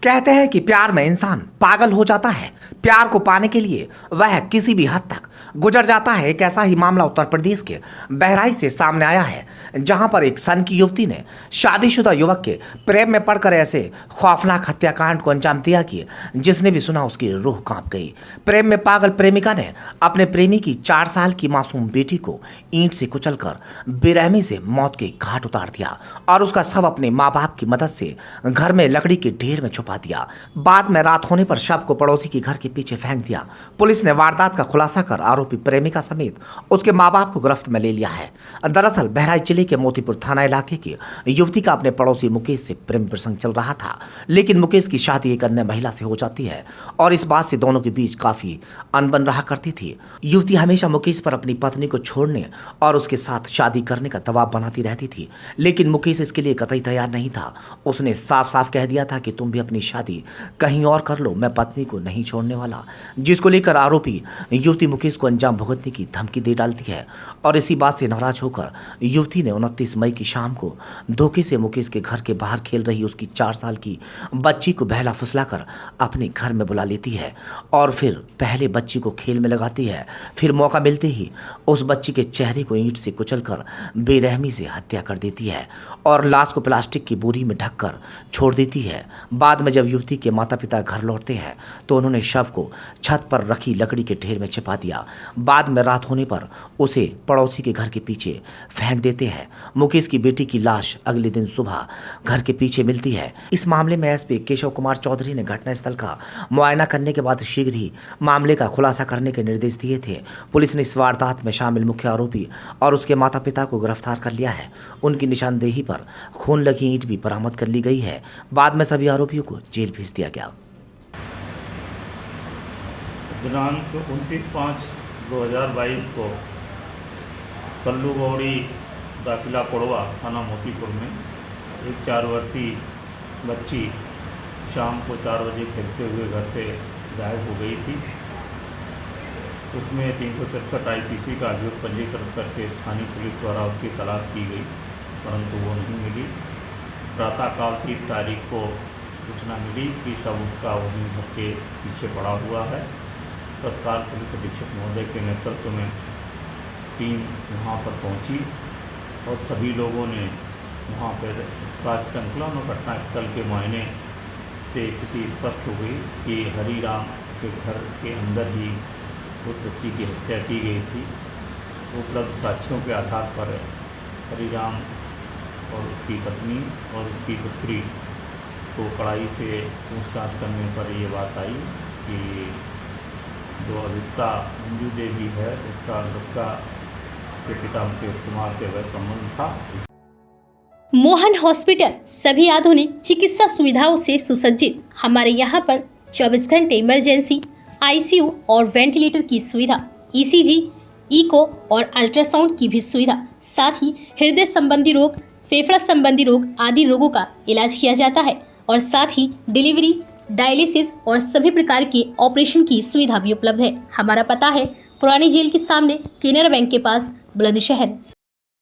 कहते हैं कि प्यार में इंसान पागल हो जाता है। प्यार को पाने के लिए वह किसी भी हद तक गुजर जाता है। एक ऐसा ही मामला उत्तर प्रदेश के बहराइच से सामने आया है, जहां पर एक सन की युवती ने शादीशुदा युवक के प्रेम में पड़कर ऐसे खौफनाक हत्याकांड को अंजाम दिया कि जिसने भी सुना उसकी रूह कांप गई। प्रेम में पागल प्रेमिका ने अपने प्रेमी की 4 साल की मासूम बेटी को ईंट से कुचलकर बेरहमी से मौत के घाट उतार दिया और उसका शव अपने माँ बाप की मदद से घर में लकड़ी के ढेर में छुपा दिया। बाद में रात होने पर शव को पड़ोसी के घर के पीछे फेंक दिया। पुलिस ने वारदात का खुलासा कर आरोपी प्रेमिका समेत उसके मां बाप को गिरफ्त में ले लिया है। दरअसल बहराइच जिले के मोतीपुर थाना इलाके की युवती का अपने पड़ोसी मुकेश से प्रेम प्रसंग चल रहा था, लेकिन मुकेश की शादी एक अन्य महिला से हो जाती है और इस बात से दोनों के बीच काफी अनबन रहा करती थी। युवती हमेशा मुकेश पर अपनी पत्नी को छोड़ने और उसके साथ शादी करने का दबाव बनाती रहती थी, लेकिन मुकेश इसके लिए कतई तैयार नहीं था। उसने साफ साफ कह दिया था कि तुम भी अपनी शादी कहीं और कर लो, मैं पत्नी को नहीं छोड़ने वाला। जिसको लेकर आरोपी युवती मुकेश को अंजाम भुगतने की धमकी दे डालती है और इसी बात से नाराज होकर युवती ने 29 मई की शाम को धोखे से मुकेश के घर के बाहर खेल रही उसकी 4 साल की बच्ची को बहला फुसलाकर अपने घर में बुला लेती है और फिर पहले बच्ची को खेल में लगाती है, फिर मौका मिलते ही उस बच्ची के चेहरे को ईंट से कुचलकर बेरहमी से हत्या कर देती है और लाश को प्लास्टिक की बोरी में ढककर छोड़ देती है। बाद में जब युवती के माता पिता घर लौटते हैं तो उन्होंने शव को छत पर रखी लकड़ी के ढेर में छिपा दिया। बाद में रात होने पर उसे पड़ोसी के घर के पीछे फेंक देते हैं। मुकेश की बेटी की लाश अगले दिन सुबह घर के पीछे मिलती है। इस मामले में एसपी केशव कुमार चौधरी ने घटनास्थल का मुआयना करने के बाद शीघ्र ही मामले का खुलासा करने के निर्देश दिए थे। पुलिस ने इस वारदात में शामिल मुख्य आरोपी और उसके माता पिता को गिरफ्तार कर लिया है। उनकी निशानदेही पर खून लगी ईंट भी बरामद कर ली गई है। बाद में सभी आरोपियों को जेल भेज दिया गया। दिनांक 29/5/2022 को कल्लू गौड़ी दाखिला पड़वा थाना मोतीपुर में एक 4 वर्षीय बच्ची शाम को 4 बजे खेलते हुए घर से गायब हो गई थी। उसमें 363 IPC का अभियोग पंजीकृत करके स्थानीय पुलिस द्वारा उसकी तलाश की गई, परंतु वो नहीं मिली। प्रातःकाल 30 तारीख को सूचना मिली कि शव उसका वहीं घर के पीछे पड़ा हुआ है। तत्काल पुलिस अधीक्षक महोदय के नेतृत्व में टीम वहां पर पहुंची और सभी लोगों ने वहां पर साक्ष्य संकलन और घटनास्थल के मुआयने से स्थिति स्पष्ट हो गई कि हरिराम के घर के अंदर ही उस बच्ची की हत्या की गई थी। उपलब्ध साक्ष्यों के आधार पर हरिराम और उसकी पत्नी और उसकी पुत्री को कड़ाई से पूछताछ करने पर ये बात आई कि जो अभियुक्ता मंजू देवी है उसका लड़का के पिता मुकेश कुमार से वह संबंध था। मोहन हॉस्पिटल सभी आधुनिक चिकित्सा सुविधाओं से सुसज्जित। हमारे यहाँ पर 24 घंटे इमरजेंसी, ICU और वेंटिलेटर की सुविधा, ECG, इको और अल्ट्रासाउंड की भी सुविधा, साथ ही हृदय संबंधी रोग, फेफड़ा संबंधी रोग आदि रोगों का इलाज किया जाता है और साथ ही डिलीवरी, डायलिसिस और सभी प्रकार के ऑपरेशन की सुविधा भी उपलब्ध है। हमारा पता है पुरानी जेल के सामने केनरा बैंक के पास, बुलंदशहर।